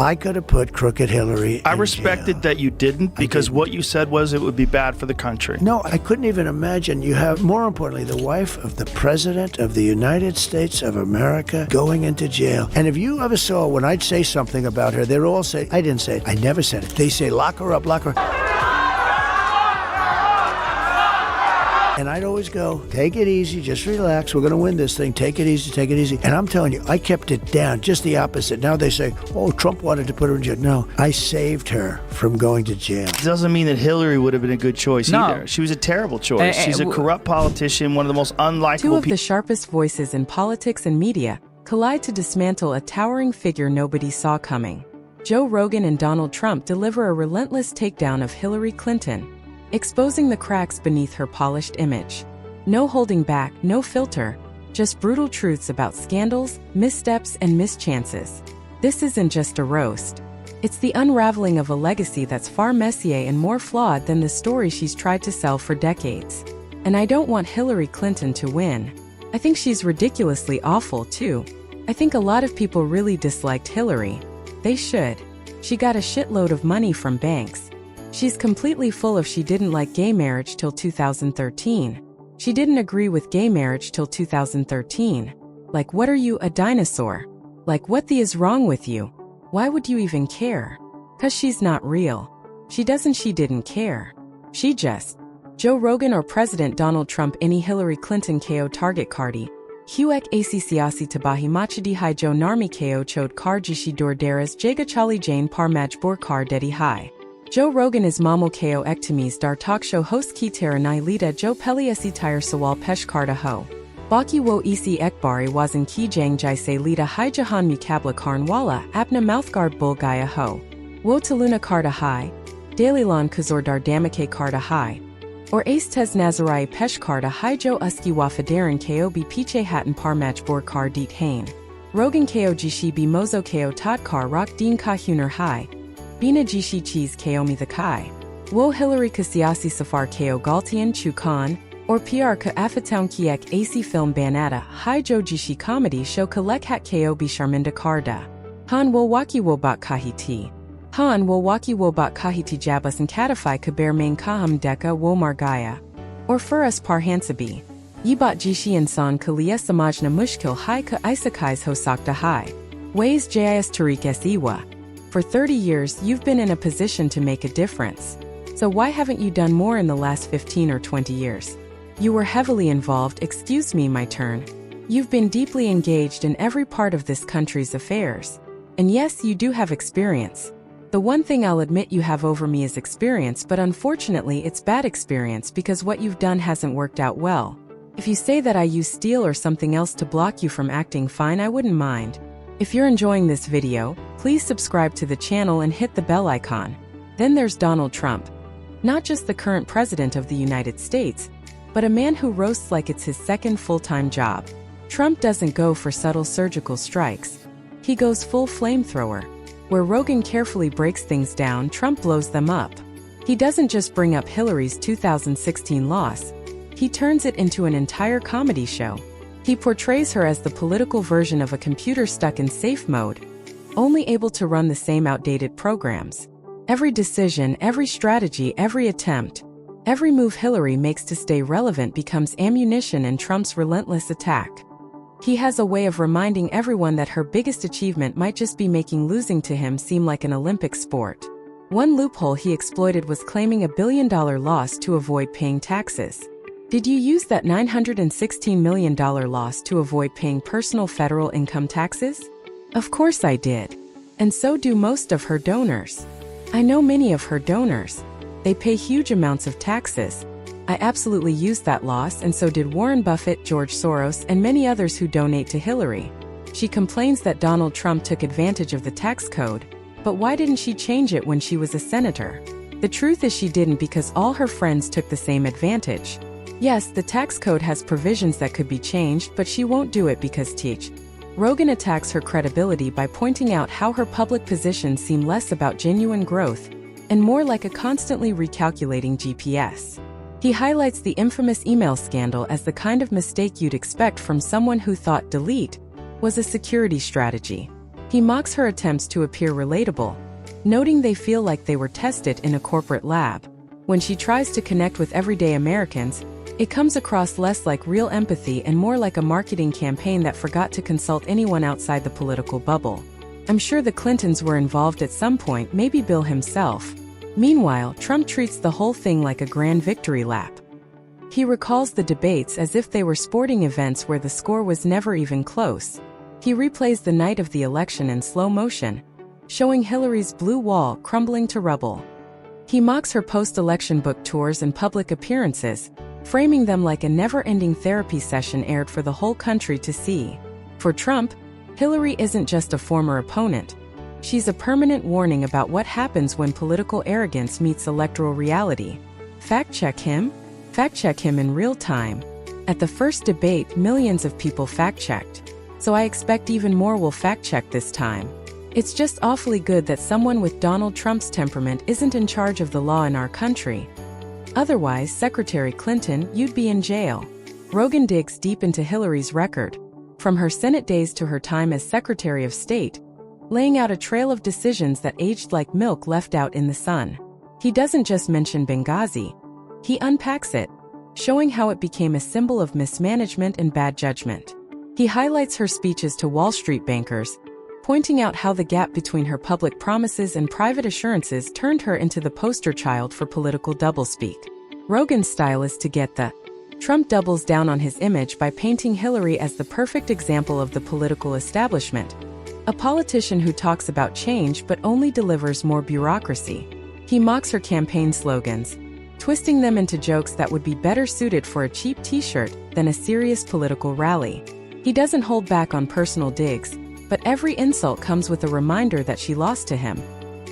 I could have put crooked Hillary in I respected jail. that you didn't, because what you said was it would be bad for the country. No, I couldn't even imagine. You have, more importantly, the wife of the President of the United States of America going into jail. And if you ever saw when I'd say something about her, they'd all say, I didn't say it. I never said it. They say, lock her up, lock her up. And I'd always go, take it easy, just relax. We're going to win this thing. Take it easy, take it easy. And I'm telling you, I kept it down, just the opposite. Now they say, oh, Trump wanted to put her in jail. No, I saved her from going to jail. It doesn't mean that Hillary would have been a good choice No. either. She was a terrible choice. She's a corrupt politician, one of the most unlikable Two of people. the sharpest voices in politics and media collide to dismantle a towering figure nobody saw coming. Joe Rogan and Donald Trump deliver a relentless takedown of Hillary Clinton, exposing the cracks beneath her polished image. No holding back, no filter, just brutal truths about scandals, missteps, and mischances. This isn't just a roast. It's the unraveling of a legacy that's far messier and more flawed than the story she's tried to sell for decades. And I don't want Hillary Clinton to win. I think she's ridiculously awful, too. I think a lot of people really disliked Hillary. They should. She got a shitload of money from banks. She's completely full of she didn't like gay marriage till 2013. She didn't agree with gay marriage till 2013. Like, what are you, a dinosaur? Like, what the is wrong with you? Why would you even care? 'Cause she's not real. She didn't care. She just. Joe Rogan or President Donald Trump any Hillary Clinton ko target kardi. Huek ac siasi tabahi machadi hai jo narmi ko chode kar jishi dur daras jaga chali jane par majbur kar dedi hai. Joe Rogan is mammal ko ektimis dar talk show host ki taranai lida jo peli esi tire sawal pesh karda ho. Baki wo esi ekbari wazan ki jang jai se lida hai jahan mukabla karnwala apna mouthguard bul gaya ho. Wo taluna karda hai. Dalilan kazor dar damake karda hai. Or ace tez nazarai pesh karda hai jo uski wafadaran ko bi piche hatan par majbur kar dit hain. Rogan ko jishi bi mozo ko tot kar rock din ka huner hai. Bina jishi cheese kaomi the kai. Wo Hillary kasiasi safar ko galtian chu kan, or PR ka afatown kiek ac film banata hai jo jishi comedy show kalek hat ko bi sharminda karda. Han wo waki wo bak kahiti. Han wo waki wo bak kahiti jabas and katify kaber main kaham deka wo margaya. Or furus par hansabi. Yibat jishi insan kalia samajna mushkil hai ka isakais hosakta hai. Ways jis tarikes iwa. For 30 years, you've been in a position to make a difference. So why haven't you done more in the last 15 or 20 years? You were heavily involved, excuse me, my turn. You've been deeply engaged in every part of this country's affairs. And yes, you do have experience. The one thing I'll admit you have over me is experience, but unfortunately it's bad experience because what you've done hasn't worked out well. If you say that I use steel or something else to block you from acting fine, I wouldn't mind. If you're enjoying this video, please subscribe to the channel and hit the bell icon. Then there's Donald Trump. Not just the current president of the United States, but a man who roasts like it's his second full-time job. Trump doesn't go for subtle surgical strikes. He goes full flamethrower. Where Rogan carefully breaks things down, Trump blows them up. He doesn't just bring up Hillary's 2016 loss. He turns it into an entire comedy show. He portrays her as the political version of a computer stuck in safe mode, only able to run the same outdated programs. Every decision, every strategy, every attempt, every move Hillary makes to stay relevant becomes ammunition in Trump's relentless attack. He has a way of reminding everyone that her biggest achievement might just be making losing to him seem like an Olympic sport. One loophole he exploited was claiming $1 billion loss to avoid paying taxes. Did you use that $916 million loss to avoid paying personal federal income taxes? Of course I did. And so do most of her donors. I know many of her donors. They pay huge amounts of taxes. I absolutely used that loss, and so did Warren Buffett, George Soros, and many others who donate to Hillary. She complains that Donald Trump took advantage of the tax code, but why didn't she change it when she was a senator? The truth is she didn't because all her friends took the same advantage. Yes, the tax code has provisions that could be changed, but she won't do it because teach. Rogan attacks her credibility by pointing out how her public positions seem less about genuine growth and more like a constantly recalculating GPS. He highlights the infamous email scandal as the kind of mistake you'd expect from someone who thought delete was a security strategy. He mocks her attempts to appear relatable, noting they feel like they were tested in a corporate lab. When she tries to connect with everyday Americans, it comes across less like real empathy and more like a marketing campaign that forgot to consult anyone outside the political bubble. I'm sure the Clintons were involved at some point, maybe Bill himself. Meanwhile, Trump treats the whole thing like a grand victory lap. He recalls the debates as if they were sporting events where the score was never even close. He replays the night of the election in slow motion, showing Hillary's blue wall crumbling to rubble. He mocks her post-election book tours and public appearances, framing them like a never-ending therapy session aired for the whole country to see. For Trump, Hillary isn't just a former opponent. She's a permanent warning about what happens when political arrogance meets electoral reality. Fact-check him? Fact-check him in real time. At the first debate, millions of people fact-checked. So I expect even more will fact-check this time. It's just awfully good that someone with Donald Trump's temperament isn't in charge of the law in our country. Otherwise, Secretary Clinton, you'd be in jail. Rogan digs deep into Hillary's record, from her Senate days to her time as Secretary of State, laying out a trail of decisions that aged like milk left out in the sun. He doesn't just mention Benghazi. He unpacks it, showing how it became a symbol of mismanagement and bad judgment. He highlights her speeches to Wall Street bankers, pointing out how the gap between her public promises and private assurances turned her into the poster child for political doublespeak. Rogan's style is to get the Trump doubles down on his image by painting Hillary as the perfect example of the political establishment, a politician who talks about change but only delivers more bureaucracy. He mocks her campaign slogans, twisting them into jokes that would be better suited for a cheap t-shirt than a serious political rally. He doesn't hold back on personal digs, but every insult comes with a reminder that she lost to him.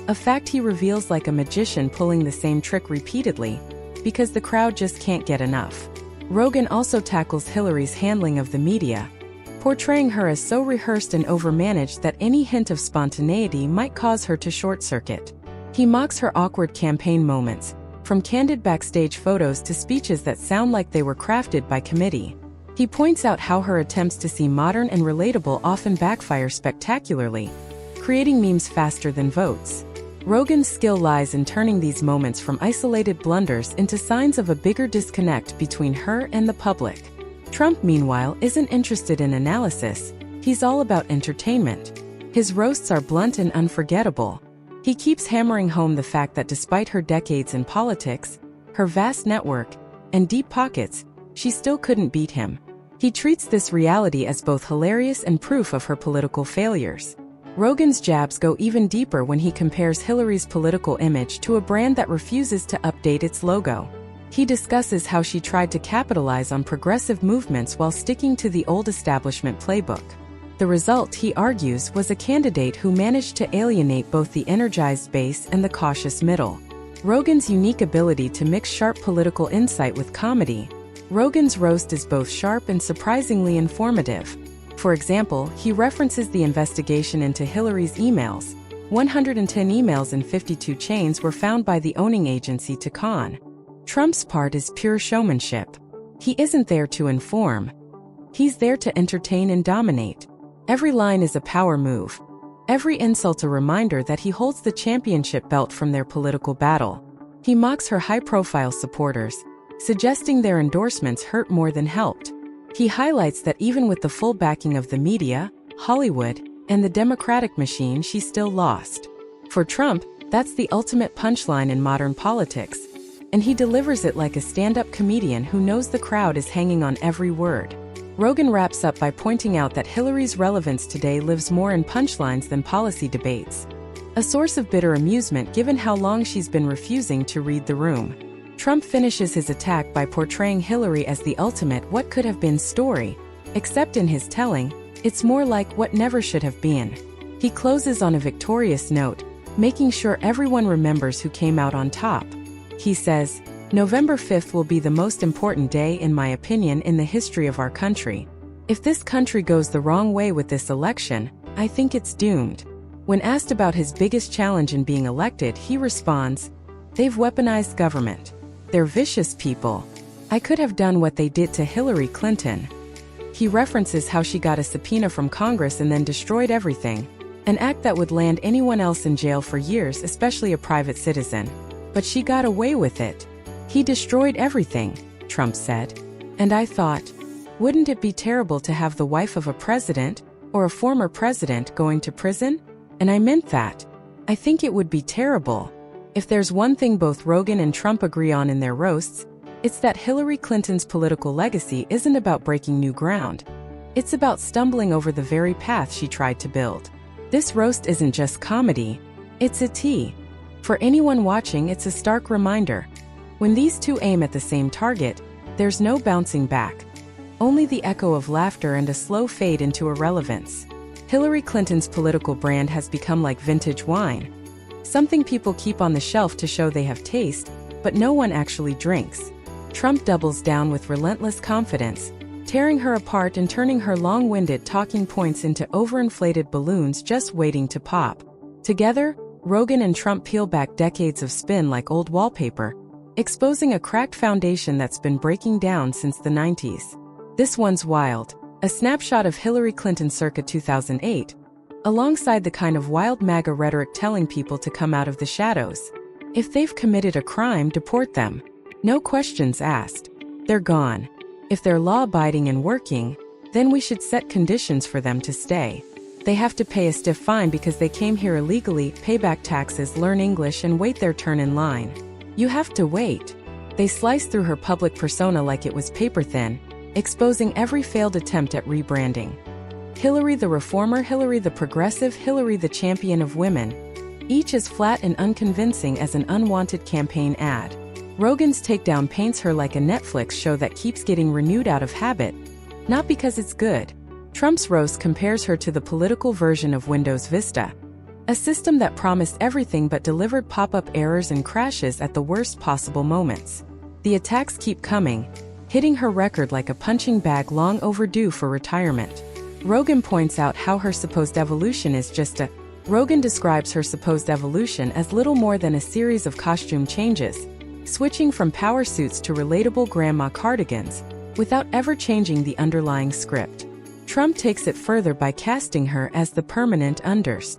A fact he reveals like a magician pulling the same trick repeatedly, because the crowd just can't get enough. Rogan also tackles Hillary's handling of the media, portraying her as so rehearsed and overmanaged that any hint of spontaneity might cause her to short-circuit. He mocks her awkward campaign moments, from candid backstage photos to speeches that sound like they were crafted by committee. He points out how her attempts to seem modern and relatable often backfire spectacularly, creating memes faster than votes. Rogan's skill lies in turning these moments from isolated blunders into signs of a bigger disconnect between her and the public. Trump, meanwhile, isn't interested in analysis. He's all about entertainment. His roasts are blunt and unforgettable. He keeps hammering home the fact that despite her decades in politics, her vast network, and deep pockets, she still couldn't beat him. He treats this reality as both hilarious and proof of her political failures. Rogan's jabs go even deeper when he compares Hillary's political image to a brand that refuses to update its logo. He discusses how she tried to capitalize on progressive movements while sticking to the old establishment playbook. The result, he argues, was a candidate who managed to alienate both the energized base and the cautious middle. Rogan's unique ability to mix sharp political insight with comedy. Rogan's roast is both sharp and surprisingly informative. For example, he references the investigation into Hillary's emails. 110 emails and 52 chains were found by the owning agency to con. Trump's part is pure showmanship. He isn't there to inform. He's there to entertain and dominate. Every line is a power move. Every insult a reminder that he holds the championship belt from their political battle. He mocks her high-profile supporters, suggesting their endorsements hurt more than helped. He highlights that even with the full backing of the media, Hollywood, and the Democratic machine, she still lost. For Trump, that's the ultimate punchline in modern politics, and he delivers it like a stand-up comedian who knows the crowd is hanging on every word. Rogan wraps up by pointing out that Hillary's relevance today lives more in punchlines than policy debates, a source of bitter amusement given how long she's been refusing to read the room. Trump finishes his attack by portraying Hillary as the ultimate what could have been story, except in his telling, it's more like what never should have been. He closes on a victorious note, making sure everyone remembers who came out on top. He says, November 5th will be the most important day, in my opinion, in the history of our country. If this country goes the wrong way with this election, I think it's doomed. When asked about his biggest challenge in being elected, he responds, they've weaponized government. They're vicious people. I could have done what they did to Hillary Clinton. He references how she got a subpoena from Congress and then destroyed everything, an act that would land anyone else in jail for years, especially a private citizen. But she got away with it. He destroyed everything, Trump said. And I thought, wouldn't it be terrible to have the wife of a president or a former president going to prison? And I meant that. I think it would be terrible. If there's one thing both Rogan and Trump agree on in their roasts, it's that Hillary Clinton's political legacy isn't about breaking new ground. It's about stumbling over the very path she tried to build. This roast isn't just comedy, it's a tea. For anyone watching, it's a stark reminder. When these two aim at the same target, there's no bouncing back. Only the echo of laughter and a slow fade into irrelevance. Hillary Clinton's political brand has become like vintage wine. Something people keep on the shelf to show they have taste, but no one actually drinks. Trump doubles down with relentless confidence, tearing her apart and turning her long-winded talking points into overinflated balloons just waiting to pop. Together, Rogan and Trump peel back decades of spin like old wallpaper, exposing a cracked foundation that's been breaking down since the 90s. This one's wild, a snapshot of Hillary Clinton circa 2008, alongside the kind of wild MAGA rhetoric telling people to come out of the shadows. If they've committed a crime, deport them. No questions asked. They're gone. If they're law-abiding and working, then we should set conditions for them to stay. They have to pay a stiff fine because they came here illegally, pay back taxes, learn English, and wait their turn in line. You have to wait. They sliced through her public persona like it was paper thin, exposing every failed attempt at rebranding. Hillary the reformer, Hillary the progressive, Hillary the champion of women. Each as flat and unconvincing as an unwanted campaign ad. Rogan's takedown paints her like a Netflix show that keeps getting renewed out of habit, not because it's good. Trump's roast compares her to the political version of Windows Vista, a system that promised everything but delivered pop-up errors and crashes at the worst possible moments. The attacks keep coming, hitting her record like a punching bag long overdue for retirement. Rogan points out how her supposed evolution is just a... Rogan describes her supposed evolution as little more than a series of costume changes, switching from power suits to relatable grandma cardigans, without ever changing the underlying script. Trump takes it further by casting her as the permanent endorse.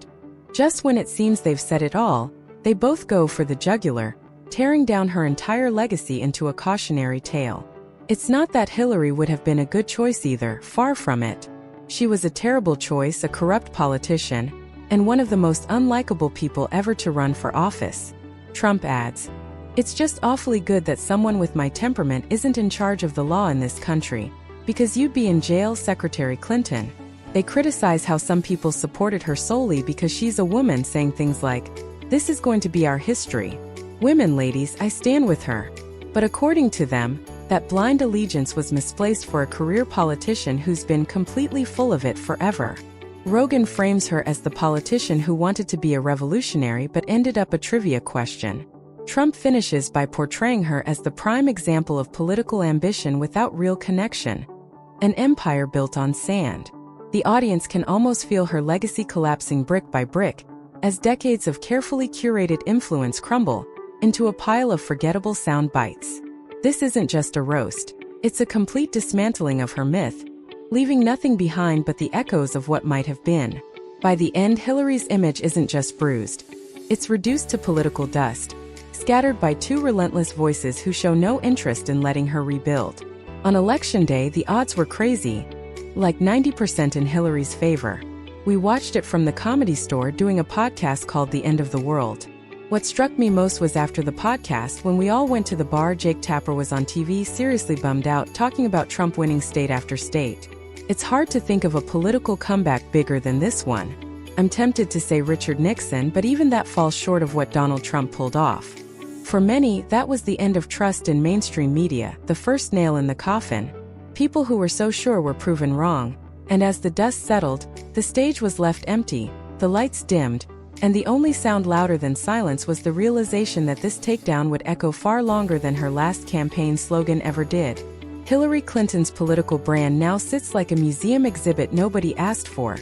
Just when it seems they've said it all, they both go for the jugular, tearing down her entire legacy into a cautionary tale. It's not that Hillary would have been a good choice either, far from it. She was a terrible choice, a corrupt politician, and one of the most unlikable people ever to run for office. Trump adds, "It's just awfully good that someone with my temperament isn't in charge of the law in this country, because you'd be in jail, Secretary Clinton." They criticize how some people supported her solely because she's a woman, saying things like, "This is going to be our history. Women, ladies, I stand with her." But according to them, that blind allegiance was misplaced for a career politician who's been completely full of it forever. Rogan frames her as the politician who wanted to be a revolutionary but ended up a trivia question. Trump finishes by portraying her as the prime example of political ambition without real connection. An empire built on sand. The audience can almost feel her legacy collapsing brick by brick, as decades of carefully curated influence crumble into a pile of forgettable sound bites. This isn't just a roast, it's a complete dismantling of her myth, leaving nothing behind but the echoes of what might have been. By the end, Hillary's image isn't just bruised, it's reduced to political dust, scattered by two relentless voices who show no interest in letting her rebuild. On election day, the odds were crazy, like 90% in Hillary's favor. We watched it from the Comedy Store doing a podcast called The End of the World. What struck me most was after the podcast, when we all went to the bar, Jake Tapper was on TV, seriously bummed out, talking about Trump winning state after state. It's hard to think of a political comeback bigger than this one. I'm tempted to say Richard Nixon, but even that falls short of what Donald Trump pulled off. For many, that was the end of trust in mainstream media, the first nail in the coffin. People who were so sure were proven wrong, and as the dust settled, the stage was left empty, the lights dimmed, and the only sound louder than silence was the realization that this takedown would echo far longer than her last campaign slogan ever did. Hillary Clinton's political brand now sits like a museum exhibit nobody asked for,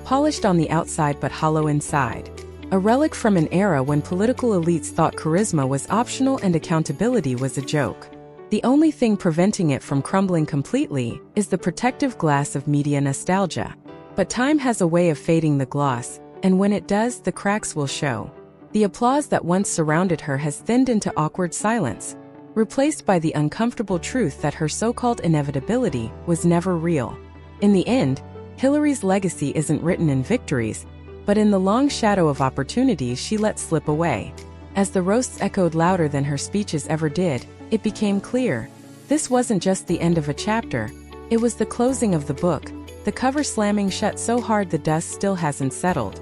polished on the outside but hollow inside. A relic from an era when political elites thought charisma was optional and accountability was a joke. The only thing preventing it from crumbling completely is the protective glass of media nostalgia. But time has a way of fading the gloss, And when it does, the cracks will show. The applause that once surrounded her has thinned into awkward silence, replaced by the uncomfortable truth that her so-called inevitability was never real. In the end, Hillary's legacy isn't written in victories, but in the long shadow of opportunities she let slip away. As the roasts echoed louder than her speeches ever did, it became clear. This wasn't just the end of a chapter, it was the closing of the book, the cover slamming shut so hard the dust still hasn't settled.